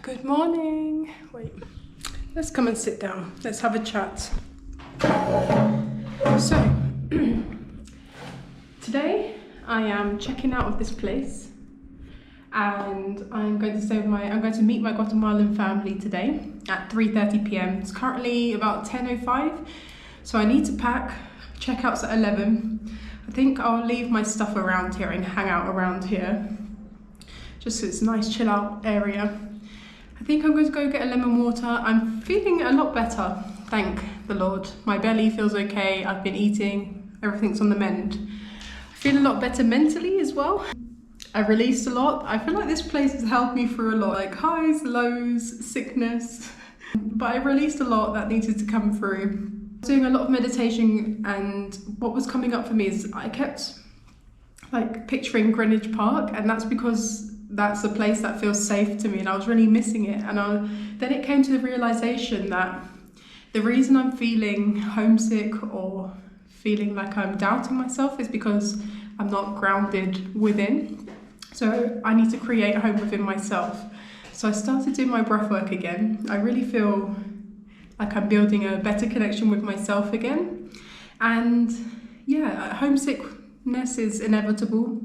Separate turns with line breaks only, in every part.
Good morning. Wait, let's come and sit down. Let's have a chat. So, today I am checking out of this place and I'm going to meet my Guatemalan family today at 3:30 p.m. It's currently about 10:05, so I need to pack. Checkout's at 11. I think I'll leave my stuff around here and hang out around here. Just so it's a nice chill out area. I think I'm going to go get a lemon water. I'm feeling a lot better, thank the Lord. My belly feels okay, I've been eating, everything's on the mend. I feel a lot better mentally as well. I released a lot. I feel like this place has helped me through a lot, like highs, lows, sickness. But I released a lot that needed to come through. Doing a lot of meditation, and what was coming up for me is I kept like picturing Greenwich Park, and that's because that's a place that feels safe to me and I was really missing it. And then it came to the realization that the reason I'm feeling homesick or feeling like I'm doubting myself is because I'm not grounded within. So I need to create a home within myself. So I started doing my breath work again. I really feel like I'm building a better connection with myself again. And yeah, homesickness is inevitable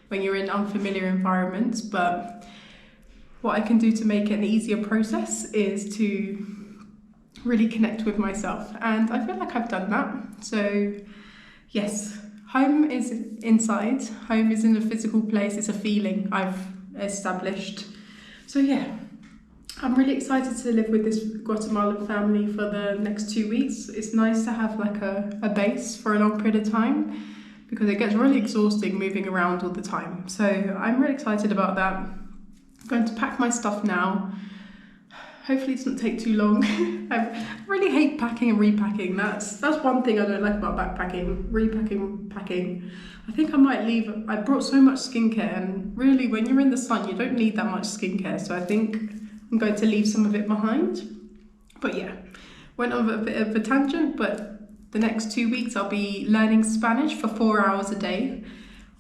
when you're in unfamiliar environments, but what I can do to make it an easier process is to really connect with myself, and I feel like I've done that. So yes, home is inside, home is in a physical place, it's a feeling I've established. So yeah, I'm really excited to live with this Guatemalan family for the next 2 weeks. It's nice to have like a base for a long period of time, because it gets really exhausting moving around all the time. So I'm really excited about that. I'm going to pack my stuff now. Hopefully it doesn't take too long. I really hate packing and repacking. That's one thing I don't like about backpacking, repacking, packing. I think I might leave. I brought so much skincare, and really when you're in the sun, you don't need that much skincare. So I think I'm going to leave some of it behind. But yeah, went on a bit of a tangent, but the next 2 weeks I'll be learning Spanish for 4 hours a day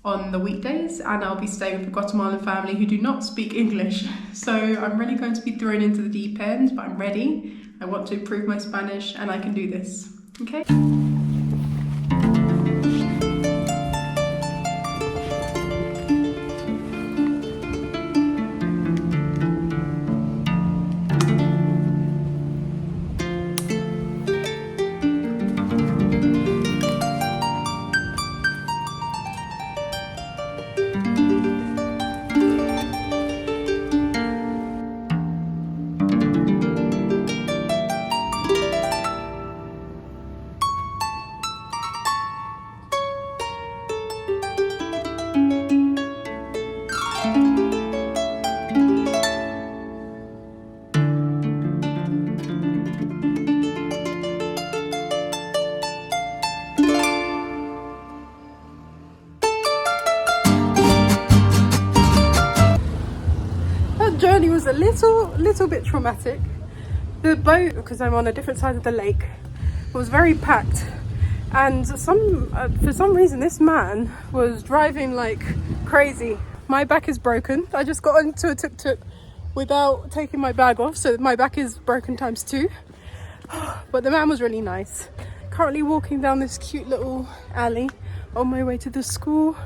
on the weekdays, and I'll be staying with a Guatemalan family who do not speak English. So I'm really going to be thrown into the deep end, but I'm ready. I want to improve my Spanish and I can do this. Okay? Journey was a little bit traumatic. The boat, because I'm on a different side of the lake, was very packed, and for some reason this man was driving like crazy. My back is broken. I just got onto a tuk-tuk without taking my bag off, so my back is broken times 2. But the man was really nice. Currently walking down this cute little alley on my way to the school.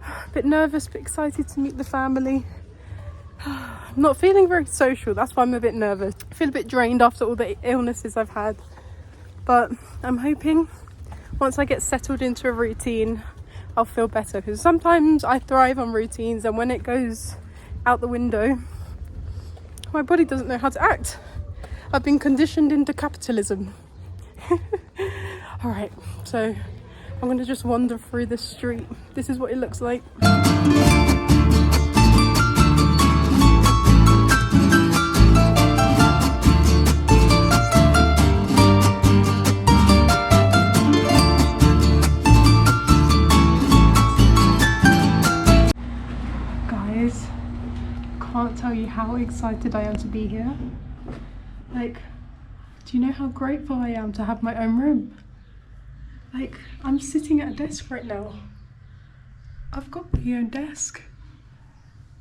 A bit nervous but excited to meet the family. I'm not feeling very social, that's why I'm a bit nervous. I feel a bit drained after all the illnesses I've had, but I'm hoping once I get settled into a routine I'll feel better, because sometimes I thrive on routines, and when it goes out the window my body doesn't know how to act. I've been conditioned into capitalism. Alright, so I'm going to just wander through the street. This is what it looks like. Can't tell you how excited I am to be here. Like, do you know how grateful I am to have my own room? Like, I'm sitting at a desk right now. I've got my own desk.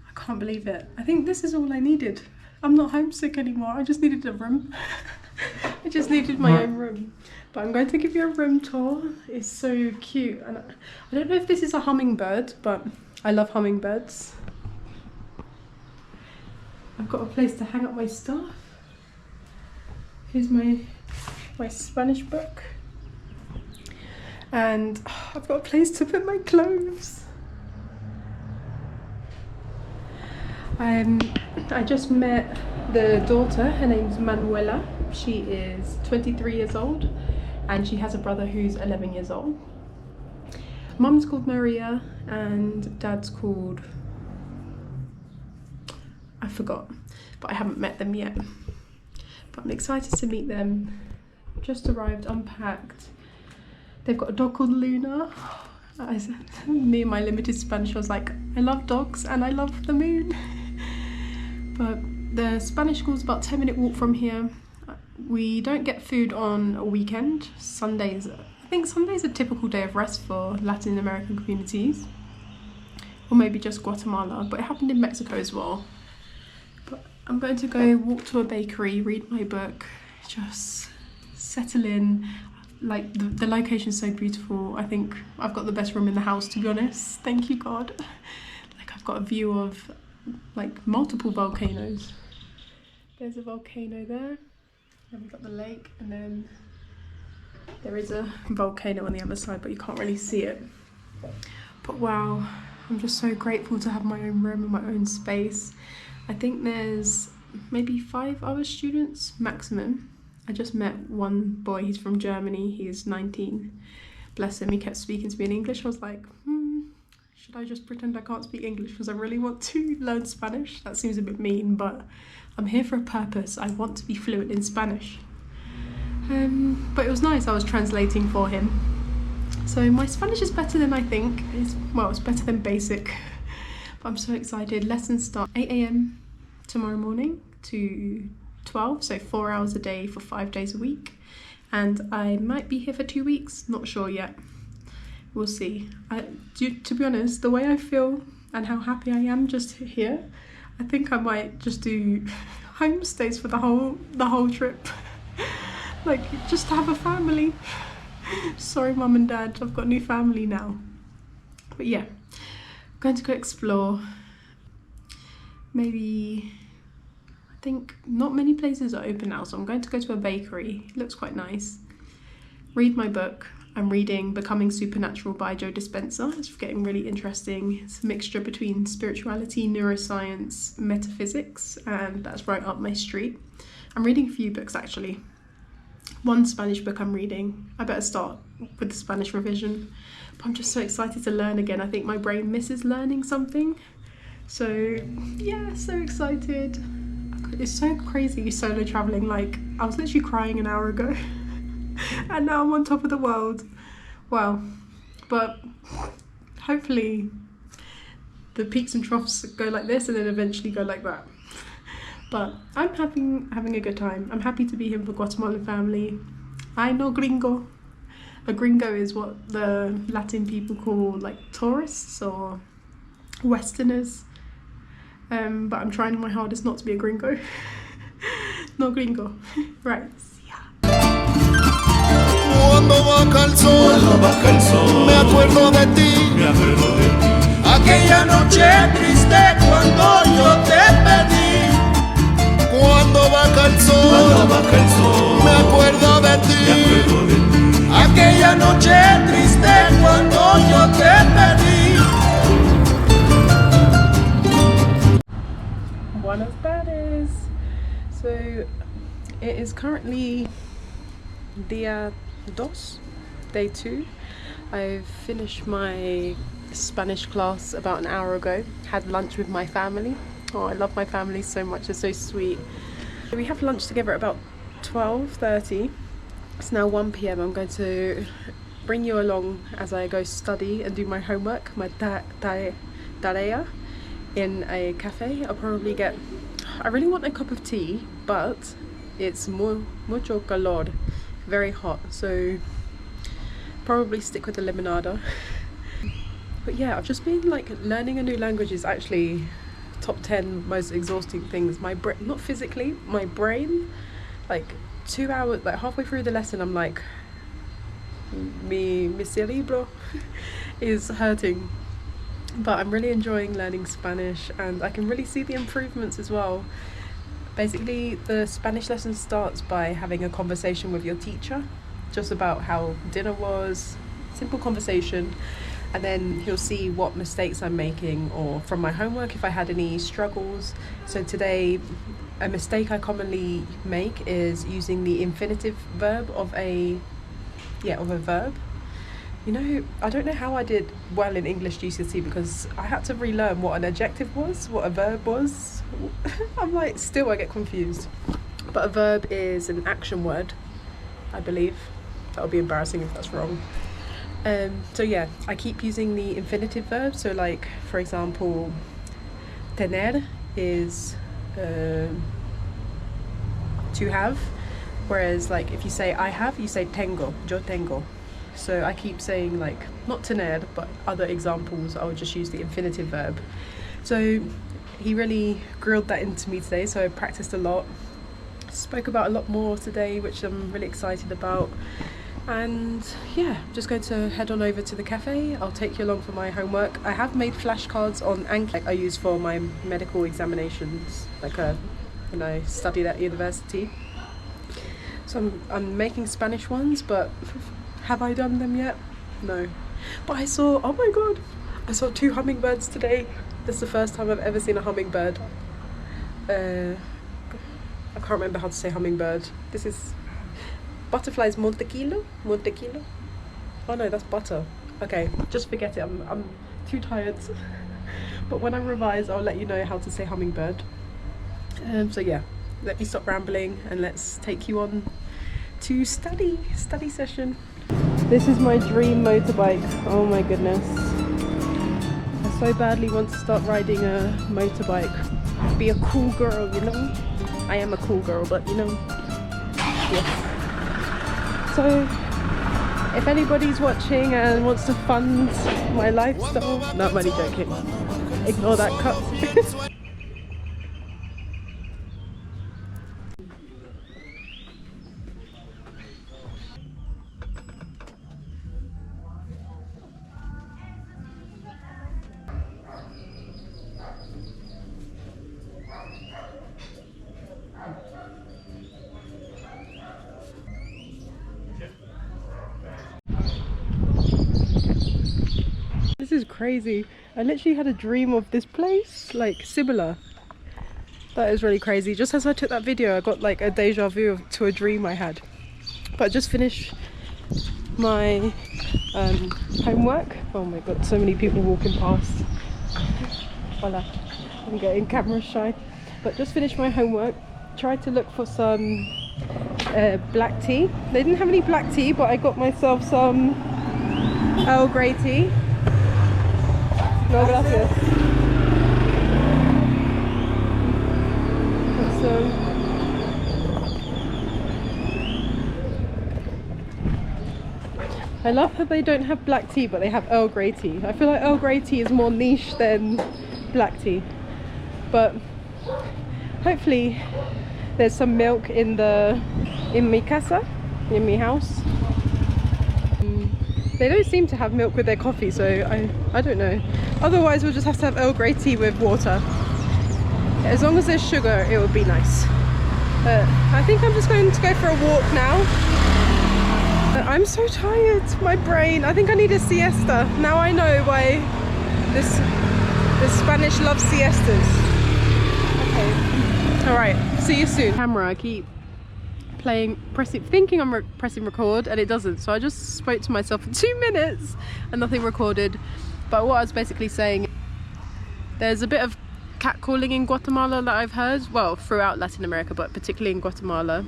I can't believe it. I think this is all I needed I'm not homesick anymore. I just needed a room. I just needed my own room. But I'm going to give you a room tour. It's so cute. And I don't know if this is a hummingbird, but I love hummingbirds. I've got a place to hang up my stuff. Here's my Spanish book. And I've got a place to put my clothes. I just met the daughter. Her name's Manuela. She is 23 years old and she has a brother who's 11 years old. Mum's called Maria and dad's called, I forgot, but I haven't met them yet. But I'm excited to meet them. Just arrived, unpacked. They've got a dog called Luna. Me and my limited Spanish, I was like, I love dogs and I love the moon. But the Spanish school's about a 10-minute walk from here. We don't get food on a weekend. Sundays, I think Sunday's a typical day of rest for Latin American communities. Or maybe just Guatemala, but it happened in Mexico as well. But I'm going to go walk to a bakery, read my book, just settle in. Like the location's so beautiful. I think I've got the best room in the house, to be honest. Thank you, God. Like I've got a view of like multiple volcanoes. There's a volcano there. Then we've got the lake, and then there is a volcano on the other side, but you can't really see it. But wow, I'm just so grateful to have my own room and my own space. I think there's maybe 5 other students maximum. I just met one boy, he's from Germany, he's 19. Bless him, he kept speaking to me in English. I was like, should I just pretend I can't speak English because I really want to learn Spanish? That seems a bit mean, but I'm here for a purpose. I want to be fluent in Spanish. But it was nice, I was translating for him. So my Spanish is better than I think. It's better than basic. But I'm so excited. Lessons start 8 AM tomorrow morning to 12, so 4 hours a day for 5 days a week. And I might be here for 2 weeks, not sure yet. We'll see. To be honest, the way I feel and how happy I am just here, I think I might just do homestays for the whole trip. Like, just to have a family. Sorry, Mum and Dad, I've got a new family now. But yeah, I'm going to go explore. Maybe, I think not many places are open now, so I'm going to go to a bakery. It looks quite nice. Read my book. I'm reading Becoming Supernatural by Joe Dispenza. It's getting really interesting. It's a mixture between spirituality, neuroscience, metaphysics, and that's right up my street. I'm reading a few books actually. One Spanish book I'm reading. I better start with the Spanish revision. But I'm just so excited to learn again. I think my brain misses learning something. So yeah, so excited. It's so crazy solo traveling. Like, I was literally crying an hour ago. And now I'm on top of the world. Wow. But hopefully the peaks and troughs go like this and then eventually go like that. But I'm having a good time. I'm happy to be here with a Guatemalan family. I know gringo. A gringo is what the Latin people call like tourists or Westerners. But I'm trying my hardest not to be a gringo. No gringo. Right.
Cuando baja el sol, me acuerdo de ti, aquella noche triste cuando yo te pedí. Cuando baja el sol, me acuerdo de ti, aquella noche triste cuando yo te pedí.
Buenos tardes. So it is currently day 2. I've finished my Spanish class about an hour ago. Had lunch with my family. Oh, I love my family so much, they're so sweet. We have lunch together at about 12:30. It's now 1 PM. I'm going to bring you along as I go study and do my homework, my tarea in a cafe. I'll probably get, I really want a cup of tea, but it's mucho calor. Very hot, so probably stick with the limonada. But yeah, I've just been like learning a new language is actually top 10 most exhausting things. My brain, not physically, my brain, like 2 hours, like halfway through the lesson, I'm like, mi cerebro is hurting. But I'm really enjoying learning Spanish, and I can really see the improvements as well. Basically, the Spanish lesson starts by having a conversation with your teacher, just about how dinner was, simple conversation, and then he'll see what mistakes I'm making, or from my homework if I had any struggles. So today, a mistake I commonly make is using the infinitive verb of a verb. You know, I don't know how I did well in English GCSE, because I had to relearn what an adjective was, what a verb was. I'm like, still I get confused. But a verb is an action word, I believe. That would be embarrassing if that's wrong. So yeah, I keep using the infinitive verb. So like, for example, tener is to have. Whereas like if you say I have, you say tengo, yo tengo. So I keep saying like, not tener, but other examples, I would just use the infinitive verb. So he really grilled that into me today, so I practiced a lot. Spoke about a lot more today, which I'm really excited about. And yeah, I'm just going to head on over to the cafe. I'll take you along for my homework. I have made flashcards on Anki, like I use for my medical examinations, like when I studied at university. So I'm making Spanish ones, but have I done them yet? No. But I saw, oh my god, I saw 2 hummingbirds today. This is the first time I've ever seen a hummingbird. I can't remember how to say hummingbird. This is, butterflies montequilo? Montequilo? Oh no, that's butter. Okay, just forget it, I'm too tired. But when I revise, I'll let you know how to say hummingbird. So yeah, let me stop rambling and let's take you on to study session. This is my dream motorbike. Oh my goodness. I so badly want to start riding a motorbike. Be a cool girl, you know? I am a cool girl, but you know, yes. So, if anybody's watching and wants to fund my lifestyle, no, I'm only joking. Ignore that cut. This is crazy. I literally had a dream of this place, like similar. That is really crazy. Just as I took that video, I got like a deja vu to a dream I had. But I just finished my homework. Oh my god, so many people walking past. Voila, I'm getting camera shy. But just finished my homework. Tried to look for some black tea. They didn't have any black tea, but I got myself some Earl Grey tea. No, gracias. So, I love how they don't have black tea, but they have Earl Grey tea. I feel like Earl Grey tea is more niche than black tea. But hopefully there's some milk in mi casa, in my house. They don't seem to have milk with their coffee, so I don't know. Otherwise we'll just have to have Earl Grey tea with water. As long as there's sugar, it would be nice. But I think I'm just going to go for a walk now. I'm so tired, my brain. I think I need a siesta. Now I know why the Spanish loves siestas. Okay. Alright, see you soon. Camera, I keep thinking I'm pressing record and it doesn't, so I just spoke to myself for 2 minutes and nothing recorded. But what I was basically saying, there's a bit of catcalling in Guatemala that I've heard, well, throughout Latin America, but particularly in Guatemala.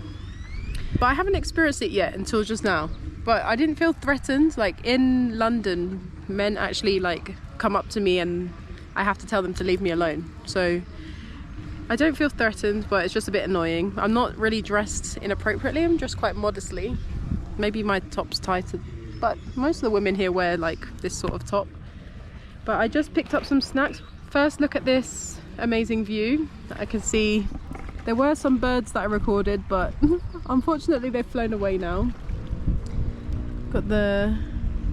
But I haven't experienced it yet until just now. But I didn't feel threatened. Like in London, men actually like come up to me and I have to tell them to leave me alone. So I don't feel threatened, but it's just a bit annoying. I'm not really dressed inappropriately, I'm dressed quite modestly. Maybe my top's tighter, but most of the women here wear like this sort of top. But I just picked up some snacks first look at this amazing view. I can see there were some birds that I recorded, but unfortunately they've flown away now. Got the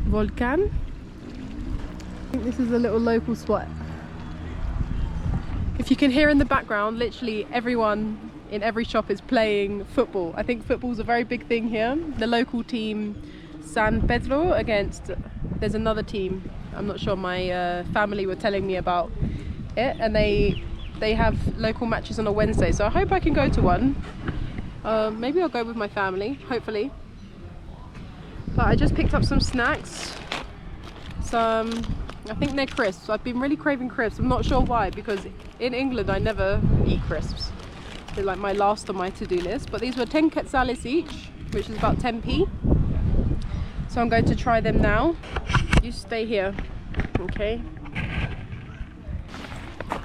volcan. I think this is a little local spot. If you can hear in the background, literally everyone in every shop is playing football. I think football's a very big thing here. The local team San Pedro against, there's another team, I'm not sure, my family were telling me about it, and they have local matches on a Wednesday, so I hope I can go to one. Maybe I'll go with my family, hopefully. But I just picked up some snacks, I think they're crisps. I've been really craving crisps. I'm not sure why, because in England I never eat crisps. They're like my last on my to-do list. But these were 10 quetzales each, which is about 10p. So I'm going to try them now. You stay here, okay?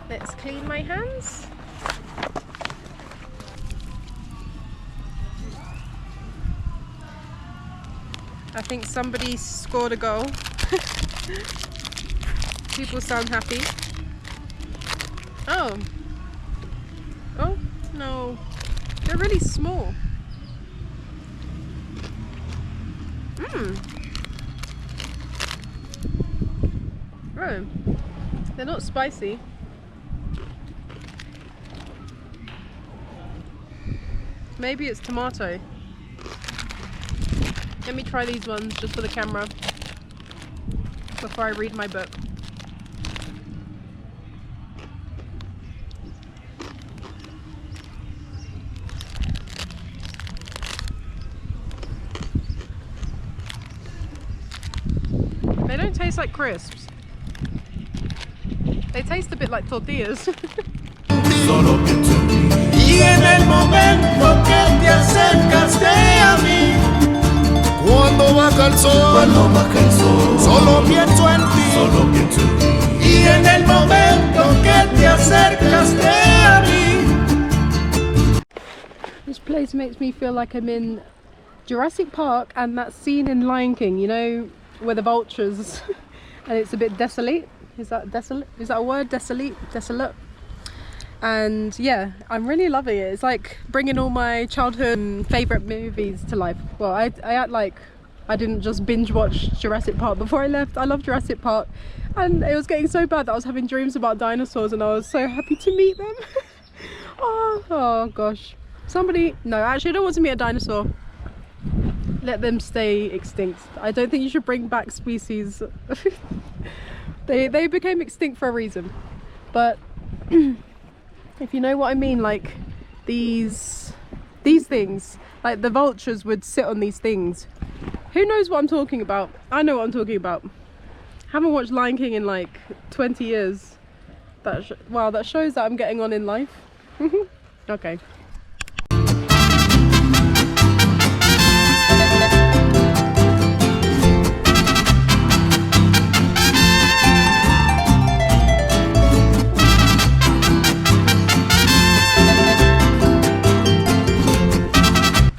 Let's clean my hands. I think somebody scored a goal. People sound happy. Oh. Oh, no. They're really small. Oh. They're not spicy. Maybe it's tomato. Let me try these ones just for the camera before I read my book. They don't taste like crisps. They taste a bit like tortillas.
Y en el momento que te acercaste a mí, cuando baja el sol, solo pienso en ti. Y en el momento que te acercaste a mí.
This place makes me feel like I'm in Jurassic Park and that scene in Lion King, you know, where the vultures and it's a bit desolate. Is that desolate? Is that a word? Desolate? And yeah, I'm really loving it. It's like bringing all my childhood favourite movies to life. Well, I act like I didn't just binge watch Jurassic Park before I left. I love Jurassic Park, and it was getting so bad that I was having dreams about dinosaurs, and I was so happy to meet them. oh gosh. Somebody, no, actually I don't want to meet a dinosaur. Let them stay extinct. I don't think you should bring back species. they became extinct for a reason. But if you know what I mean, like these things, like the vultures would sit on these things. Who knows what I'm talking about? I know what I'm talking about. Haven't watched Lion King in like 20 years. Wow, that shows that I'm getting on in life. Okay.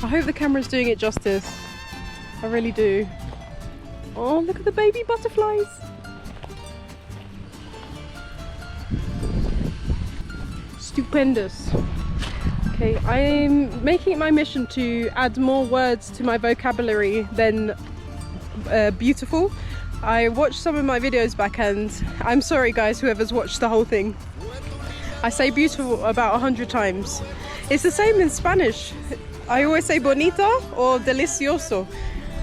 I hope the camera's doing it justice. I really do. Oh, look at the baby butterflies. Stupendous. Okay, I'm making it my mission to add more words to my vocabulary than beautiful. I watched some of my videos back, and I'm sorry guys, whoever's watched the whole thing. I say beautiful about 100 times. It's the same in Spanish. I always say bonita or delicioso.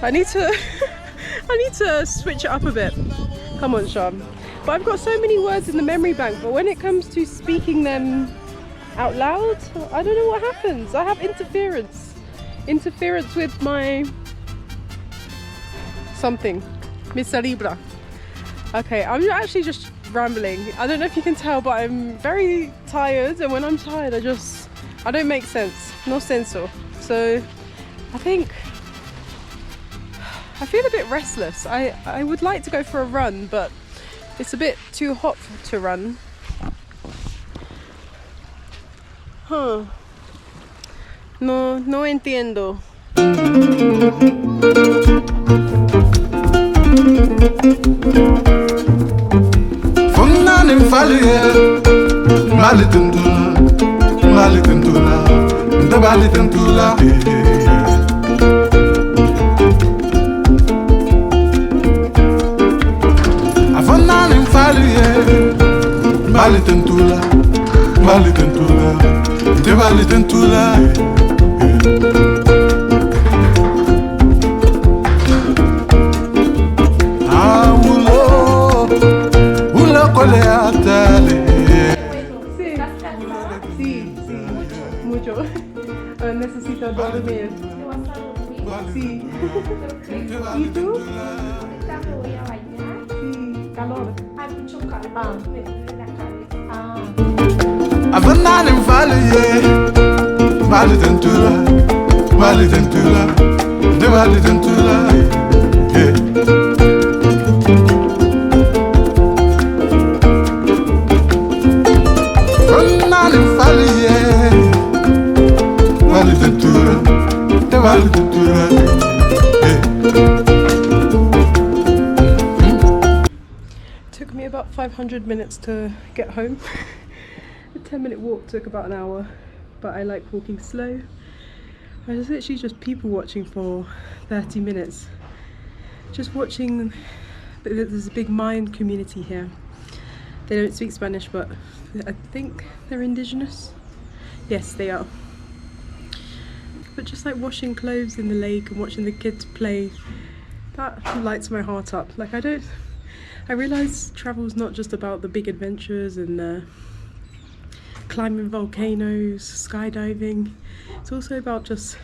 I need to switch it up a bit. Come on, Sean. But I've got so many words in the memory bank, but when it comes to speaking them out loud, I don't know what happens. I have interference with my something, mi cerebra. Okay, I'm actually just rambling. I don't know if you can tell, but I'm very tired, and when I'm tired I don't make sense. No senso. So I think I feel a bit restless. I would like to go for a run, but it's a bit too hot to run. Huh. No entiendo.
From the nimfalie malitentula malitentula ndabalitentula afana nimfalie malitentula malitentula ndabalitentula
Sí, mucho. Necesito dormir. Sí. ¿Y tú?
Ahorita me voy a bañar.
Sí, calor.
Hay mucho calor. Me duele la cabeza.
Afana nimfalie malitentula malitentula ndabalitentula
Took me about 500 minutes to get home. A 10-minute walk took about an hour, but I like walking slow. I was literally just people watching for 30 minutes. Just watching, there's a big Mayan community here. They don't speak Spanish, but I think they're indigenous. Yes, they are. But just like washing clothes in the lake and watching the kids play, that lights my heart up. Like I realise travel's not just about the big adventures and climbing volcanoes, skydiving. It's also about just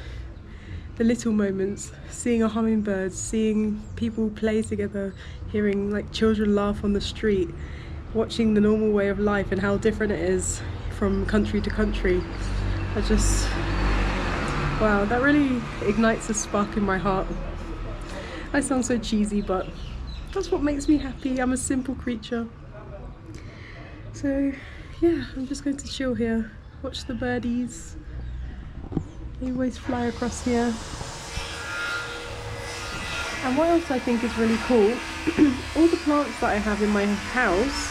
the little moments, seeing a hummingbird, seeing people play together, hearing like children laugh on the street, watching the normal way of life and how different it is from country to country. Wow, that really ignites a spark in my heart. I sound so cheesy, but that's what makes me happy. I'm a simple creature. So yeah, I'm just going to chill here, watch the birdies. They always fly across here. And what else I think is really cool, all the plants that I have in my house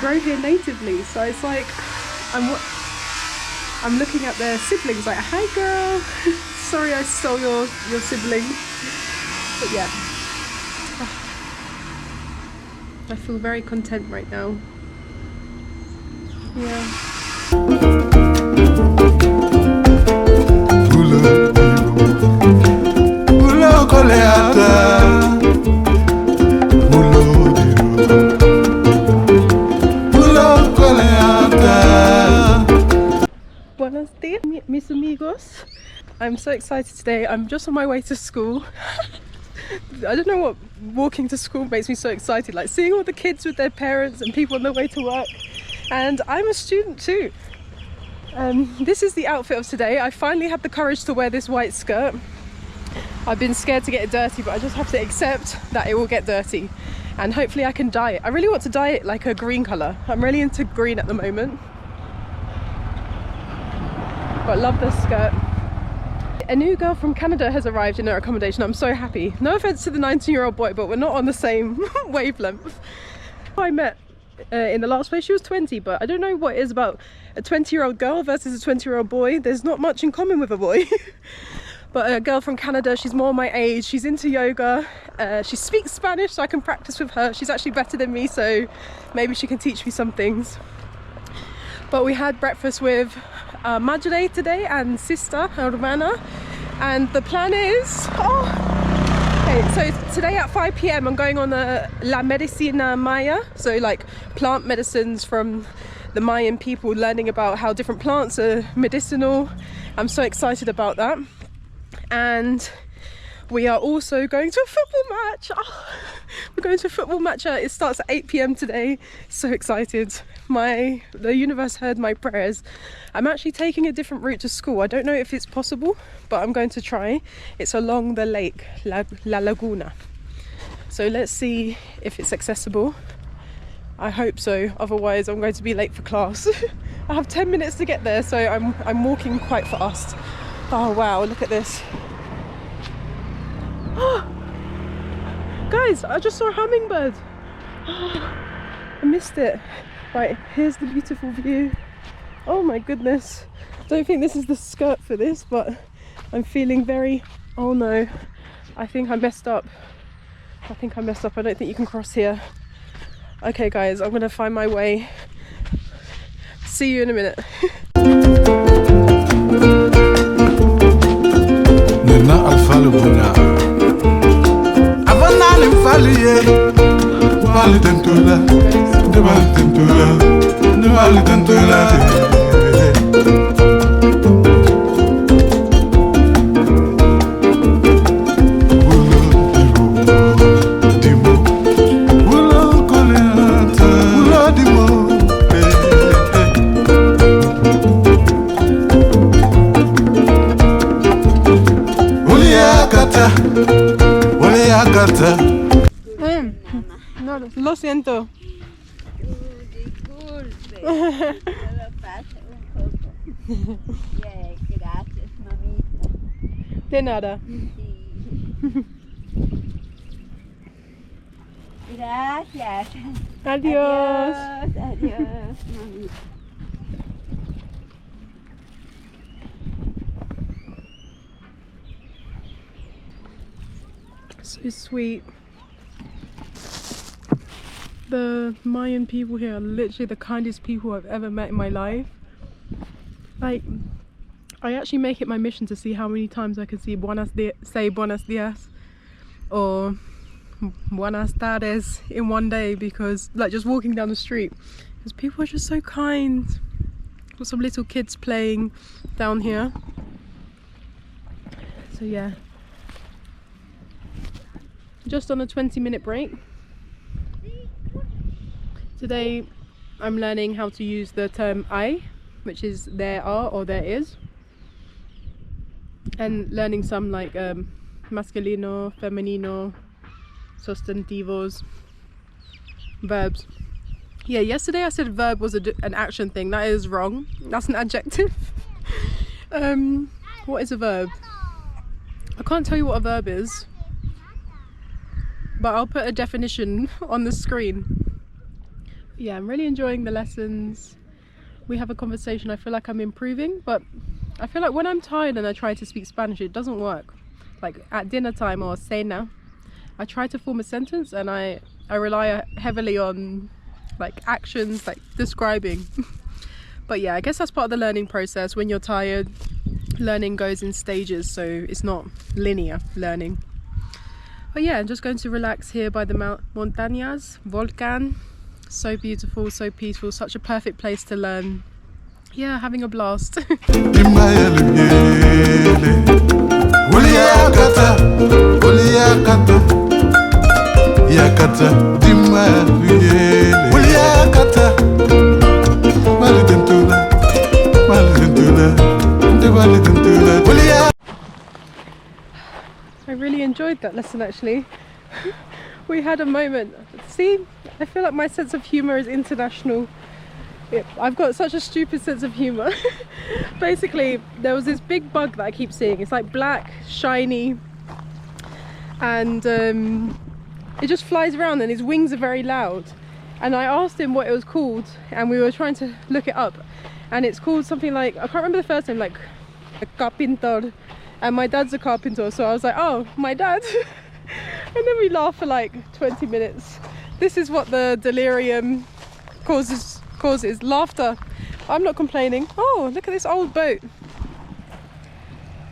grow here natively. So it's like I'm looking at their siblings like, hi girl, sorry I stole your sibling. But yeah, I feel very content right now. Yeah. Buenos dias, mis amigos. I'm so excited today. I'm just on my way to school. I don't know what walking to school makes me so excited, like seeing all the kids with their parents and people on their way to work. And I'm a student too. This is the outfit of today. I finally had the courage to wear this white skirt. I've been scared to get it dirty, but I just have to accept that it will get dirty. And hopefully I can dye it. I really want to dye it like a green colour. I'm really into green at the moment. But I love this skirt. A new girl from Canada has arrived in our accommodation. I'm so happy. No offense to the 19-year-old boy, but we're not on the same wavelength. I met in the last place, she was 20, but I don't know what it is about a 20-year-old girl versus a 20-year-old boy. There's not much in common with a boy. But a girl from Canada, she's more my age, she's into yoga, she speaks Spanish, so I can practice with her. She's actually better than me, so maybe she can teach me some things. But we had breakfast with Madre today and sister, hermana, and the plan is, okay, so today at 5 p.m. I'm going on a La Medicina Maya, so like plant medicines from the Mayan people, learning about how different plants are medicinal. I'm so excited about that. And we are also going to a football match. We're going to a football match. It starts at 8 p.m. today. So excited. The universe heard my prayers. I'm actually taking a different route to school. I don't know if it's possible, but I'm going to try. It's along the lake, La Laguna. So let's see if it's accessible. I hope so. Otherwise, I'm going to be late for class. I have 10 minutes to get there, so I'm walking quite fast. Oh wow, look at this. Guys, I just saw a hummingbird. I missed it. Right, here's the beautiful view. Oh my goodness. Don't think this is the skirt for this, but I'm feeling very, oh no, I think I messed up. I don't think you can cross here. Okay guys, I'm gonna find my way. See you in a minute.
Nena alfalu buna Avana alfalu ye Bali tentula De bali tentula De bali tentula
No, lo siento.
Disculpe, solo pasa un poco. Yeah, gracias, mamita.
De nada.
Sí. Gracias.
Adiós.
Adiós, mamita.
So sweet. The Mayan people here are literally the kindest people I've ever met in my life. Like, I actually make it my mission to see how many times I can say buenos dias or buenas tardes in one day, because like just walking down the street, because people are just so kind. Got some little kids playing down here. So yeah, just on a 20-minute break. Today I'm learning how to use the term hay, which is there are or there is, and learning some like masculino, femenino, sustantivos, verbs. Yeah, yesterday I said verb was an action thing. That is wrong. That's an adjective. What is a verb? I can't tell you what a verb is, but I'll put a definition on the screen. Yeah, I'm really enjoying the lessons. We have a conversation. I feel like I'm improving, but I feel like when I'm tired and I try to speak Spanish, it doesn't work. Like at dinner time or cena, I try to form a sentence and I rely heavily on like actions, like describing. But yeah, I guess that's part of the learning process. When you're tired, learning goes in stages, so it's not linear learning. But yeah, I'm just going to relax here by the montañas, volcan. So beautiful, so peaceful, such a perfect place to learn. Yeah, having a blast. I really enjoyed that lesson actually. We had a moment. See, I feel like my sense of humour is international. I've got such a stupid sense of humour. Basically, there was this big bug that I keep seeing. It's like black, shiny, and it just flies around and his wings are very loud. And I asked him what it was called, and we were trying to look it up. And it's called something like, I can't remember the first name, like a carpintor. And my dad's a carpenter, so I was like, oh, my dad. And then we laughed for like 20 minutes. This is what the delirium causes, laughter. I'm not complaining. Oh, look at this old boat.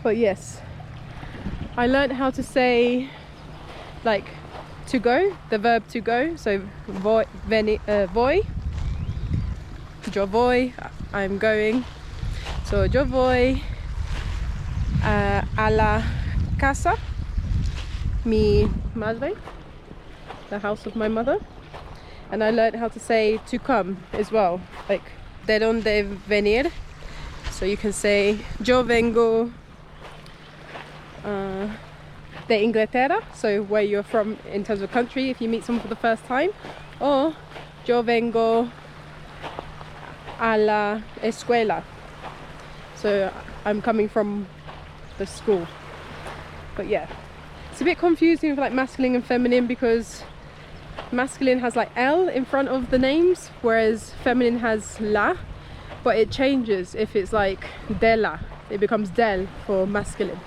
But yes, I learned how to say like to go, the verb to go. So voy, yo voy, I'm going. So yo voy a la casa, mi madre, the house of my mother. And I learned how to say to come as well, like de donde venir. So you can say yo vengo de Inglaterra, so where you're from in terms of country if you meet someone for the first time, or yo vengo a la escuela, so I'm coming from the school. But yeah, it's a bit confusing with like masculine and feminine, because masculine has like L in front of the names, whereas feminine has La, but it changes if it's like de la. It becomes del for masculine.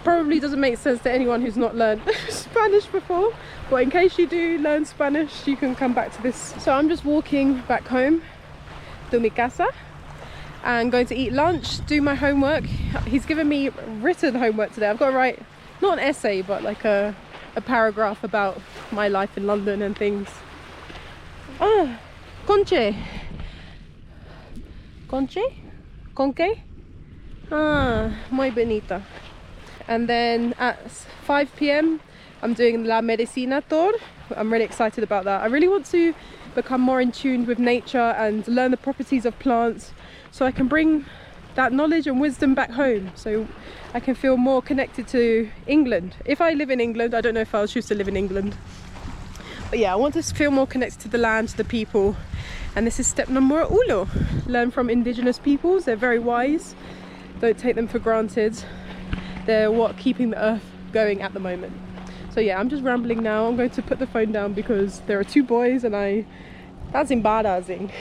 Probably doesn't make sense to anyone who's not learned Spanish before, but in case you do learn Spanish, you can come back to this. So I'm just walking back home to mi casa and going to eat lunch, do my homework. He's given me written homework today. I've got to write not an essay, but like a paragraph about my life in London and things. Ah, Conche. Conche? Conque? Ah, muy bonita. And then at 5 p.m. I'm doing La Medicina tour. I'm really excited about that. I really want to become more in tune with nature and learn the properties of plants so I can bring that knowledge and wisdom back home, so I can feel more connected to England. If I live in England, I don't know if I'll choose to live in England, but yeah, I want to feel more connected to the land, to the people. And this is step number uno. Learn from indigenous peoples. They're very wise. Don't take them for granted. They're what keeping the earth going at the moment. So yeah, I'm just rambling now. I'm going to put the phone down because there are two boys and that's embarrassing.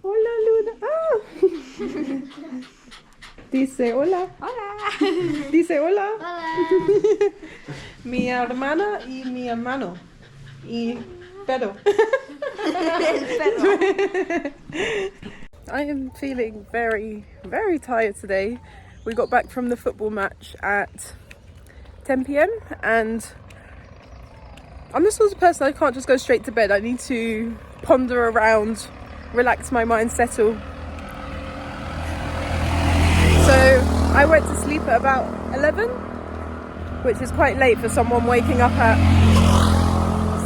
Hola Luna. Ah. Dice hola.
Hola.
Dice hola.
Hola.
Mi hermana y mi hermano. Y Pedro. I am feeling very, very tired today. We got back from the football match at 10 p.m. and I'm the sort of person, I can't just go straight to bed. I need to ponder around, relax my mind, settle. So I went to sleep at about 11, which is quite late for someone waking up at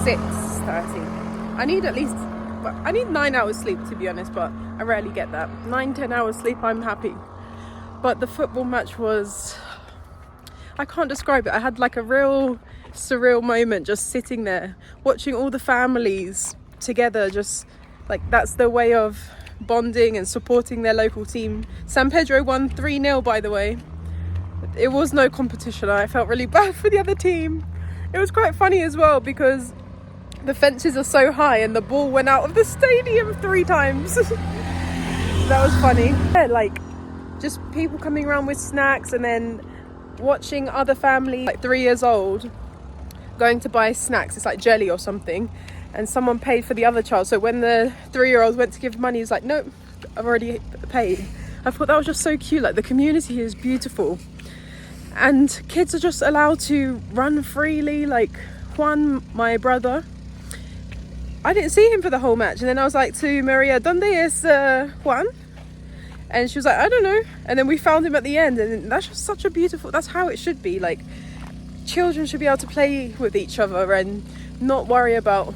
6:30. I need 9 hours sleep, to be honest, but I rarely get that. 9-10 hours sleep, I'm happy. But the football match was, I can't describe it. I had like a real surreal moment just sitting there watching all the families together, just like that's their way of bonding and supporting their local team. San Pedro won 3-0, by the way. It was no competition. I felt really bad for the other team. It was quite funny as well because the fences are so high and the ball went out of the stadium 3 times. That was funny. Yeah, like just people coming around with snacks and then watching other families like 3 years old going to buy snacks. It's like jelly or something, and someone paid for the other child. So when the 3-year-old went to give money, he's like, nope, I've already paid. I thought that was just so cute. Like the community is beautiful and kids are just allowed to run freely. Like Juan, my brother, I didn't see him for the whole match, and then I was like to Maria, ¿Dónde es Juan? And she was like, I don't know. And then we found him at the end, and that's just such a beautiful, that's how it should be. Like children should be able to play with each other and not worry about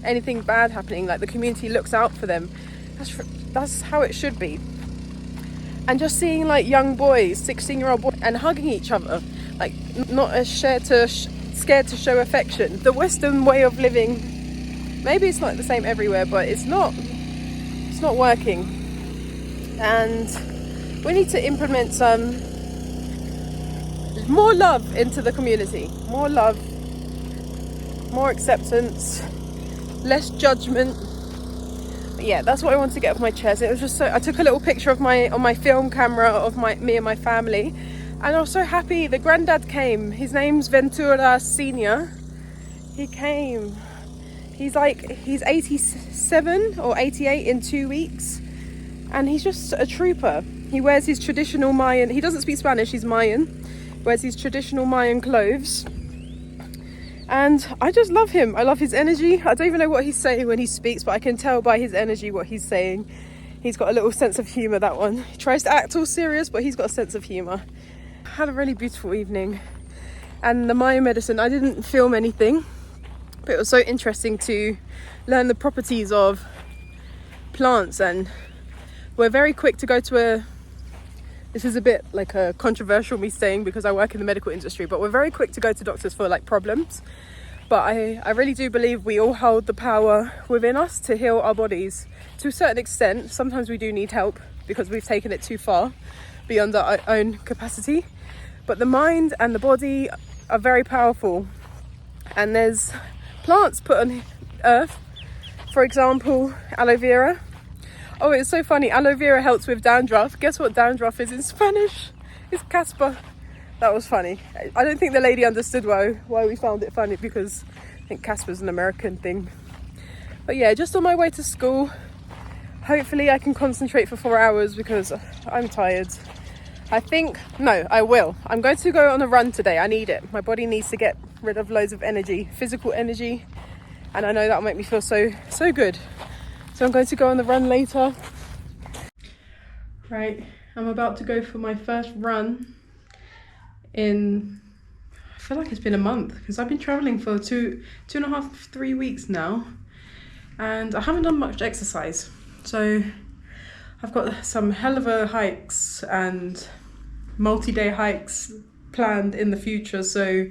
anything bad happening. Like the community looks out for them. That's how it should be. And just seeing like young boys, 16-year-old boys, and hugging each other, like not as scared to show affection. The Western way of living, maybe it's not the same everywhere, but it's not working. And we need to implement some more love into the community. More love, more acceptance, less judgment, Yeah, that's what I wanted to get off my chest. It was just so, I took a little picture of on my film camera of me and my family, and I was so happy. The granddad came. His name's Ventura Senior. He came. He's 87 or 88 in 2 weeks, and he's just a trooper. He wears his traditional Mayan, he doesn't speak Spanish, he's Mayan, wears his traditional Mayan clothes, and I just love him. I love his energy. I don't even know what he's saying when he speaks, but I can tell by his energy what he's saying. He's got a little sense of humour, that one. He tries to act all serious, but he's got a sense of humour. I had a really beautiful evening, and the Mayan medicine, I didn't film anything, but it was so interesting to learn the properties of plants. And we're very quick to go to this is a bit like a controversial me saying because I work in the medical industry, but we're very quick to go to doctors for like problems. But I really do believe we all hold the power within us to heal our bodies to a certain extent. Sometimes we do need help because we've taken it too far beyond our own capacity. But the mind and the body are very powerful. And there's plants put on earth, for example, aloe vera. Oh, it's so funny. Aloe vera helps with dandruff. Guess what dandruff is in Spanish? It's caspa. That was funny. I don't think the lady understood why we found it funny, because I think caspa's an American thing. But yeah, just on my way to school. Hopefully I can concentrate for 4 hours because I'm tired. I will. I'm going to go on a run today. I need it. My body needs to get rid of loads of energy, physical energy. And I know that'll make me feel so good. So I'm going to go on the run later. Right, I'm about to go for my first run in, I feel like it's been a month, because I've been traveling for two and a half, 3 weeks now, and I haven't done much exercise. So I've got some hell of a hikes and multi-day hikes planned in the future, so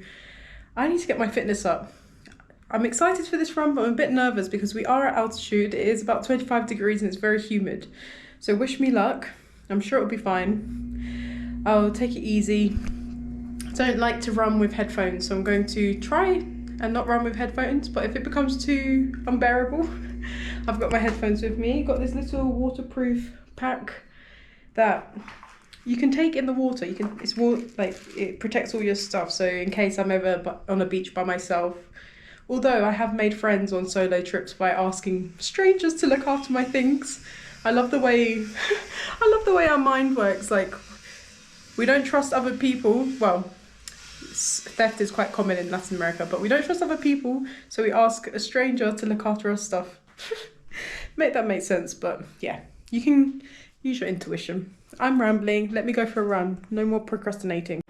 I need to get my fitness up. I'm excited for this run, but I'm a bit nervous because we are at altitude. It is about 25 degrees and it's very humid. So wish me luck. I'm sure it'll be fine. I'll take it easy. I don't like to run with headphones, so I'm going to try and not run with headphones, but if it becomes too unbearable, I've got my headphones with me. Got this little waterproof pack that you can take in the water. It protects all your stuff, so in case I'm ever on a beach by myself. Although I have made friends on solo trips by asking strangers to look after my things. I love the way our mind works. Like, we don't trust other people. Well, theft is quite common in Latin America, but we don't trust other people, so we ask a stranger to look after our stuff. Make that make sense, but yeah, you can use your intuition. I'm rambling. Let me go for a run. No more procrastinating.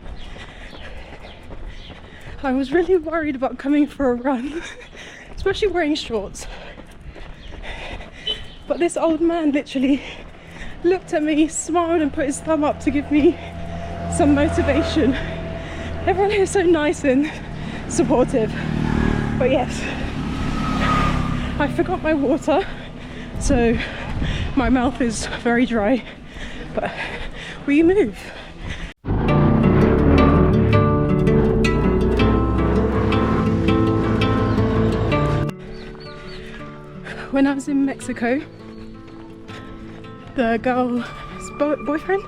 I was really worried about coming for a run, especially wearing shorts. But this old man literally looked at me, smiled and put his thumb up to give me some motivation. Everyone here is so nice and supportive. But yes, I forgot my water, so my mouth is very dry, but we move. When I was in Mexico, the girl's boyfriend,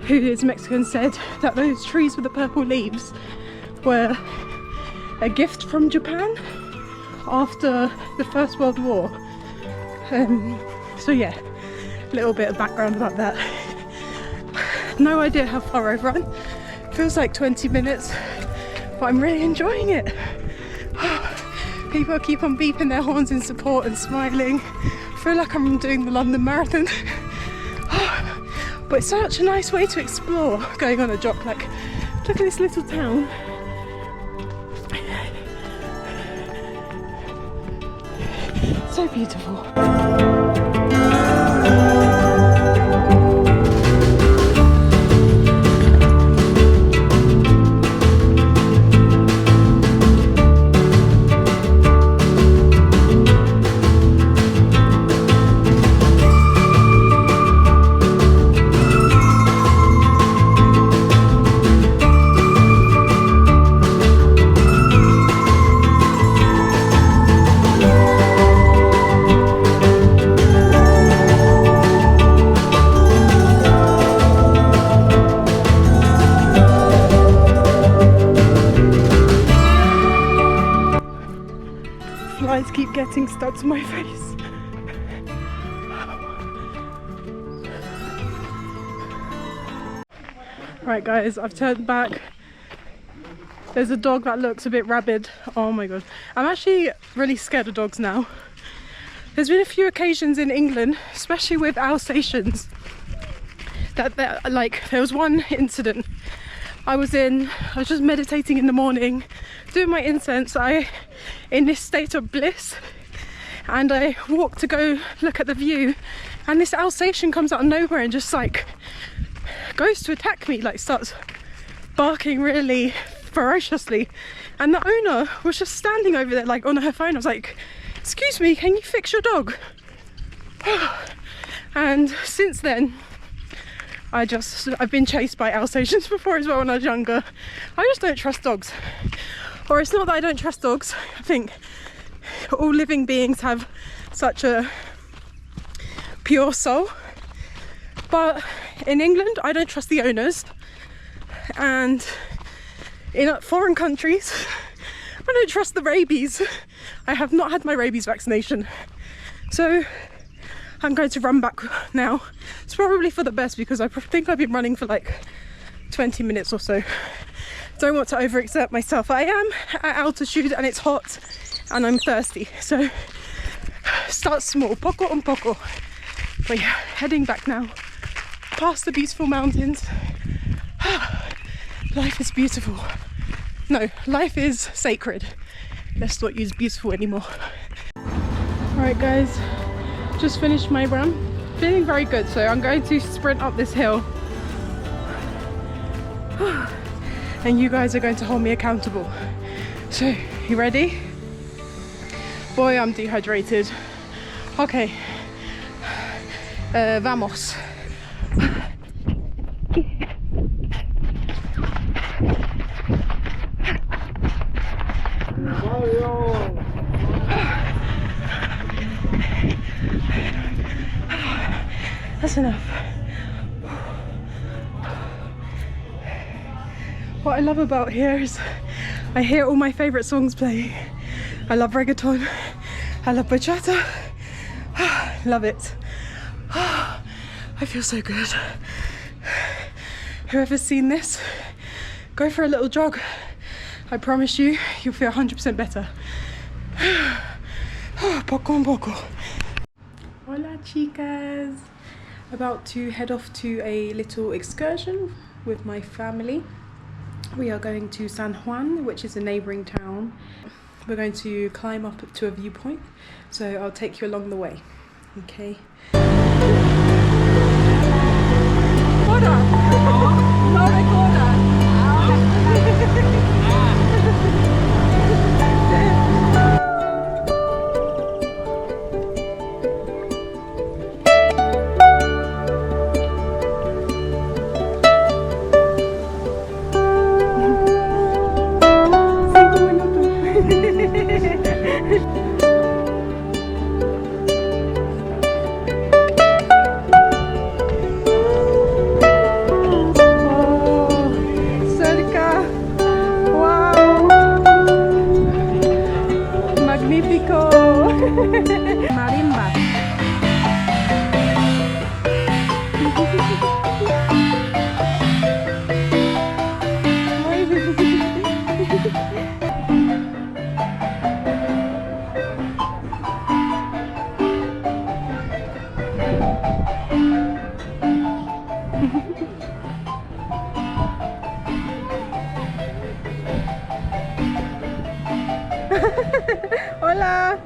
who is Mexican, said that those trees with the purple leaves were a gift from Japan after the First World War. So yeah, a little bit of background about that. No idea how far I've run. Feels like 20 minutes, but I'm really enjoying it. People keep on beeping their horns in support and smiling. I feel like I'm doing the London Marathon. But it's such a nice way to explore, going on a jog. Like, look at this little town. So beautiful. keep getting stuck to my face. Right guys, I've turned back. There's a dog that looks a bit rabid. Oh my god. I'm actually really scared of dogs now. There's been a few occasions in England, especially with Alsatians, that there was one incident. I was just meditating in the morning, doing my incense, in this state of bliss, and I walked to go look at the view, and this Alsatian comes out of nowhere and just like goes to attack me, like starts barking really ferociously, and the owner was just standing over there like on her phone. I was like, excuse me, can you fix your dog? And since then I've been chased by Alsatians before as well when I was younger. I just don't trust dogs. Or it's not that I don't trust dogs, I think all living beings have such a pure soul, but in England I don't trust the owners, and in foreign countries I don't trust the rabies. I have not had my rabies vaccination, so I'm going to run back now. It's probably for the best because I think I've been running for like 20 minutes or so. Don't want to overexert myself. I am at altitude and it's hot and I'm thirsty, so start small, poco un poco. But yeah, heading back now, past the beautiful mountains. Life is beautiful. No, life is sacred. Let's not use beautiful anymore. Alright guys, just finished my run. Feeling very good, so I'm going to sprint up this hill. And you guys are going to hold me accountable. So, you ready? Boy, I'm dehydrated. Okay. Vamos. That's enough. What I love about here is I hear all my favourite songs playing. I love reggaeton, I love bachata, love it. I feel so good. Whoever's seen this, go for a little jog. I promise you, you'll feel 100% better. Poco a poco. Hola chicas. About to head off to a little excursion with my family. We are going to San Juan, which is a neighbouring town. We're going to climb up to a viewpoint, so I'll take you along the way. Okay. Hola.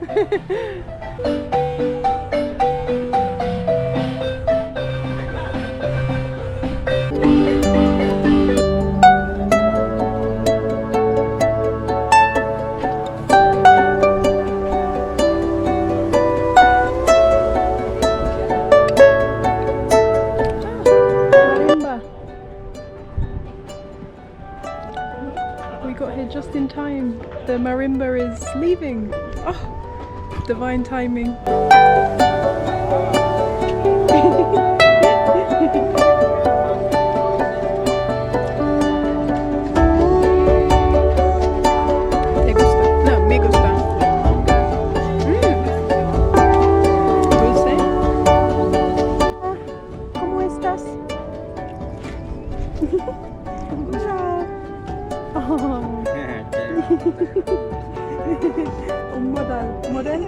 We got here just in time. The marimba is leaving. Oh, divine timing. ¿Te gusta? No, me gusta.
엄마 달 모델.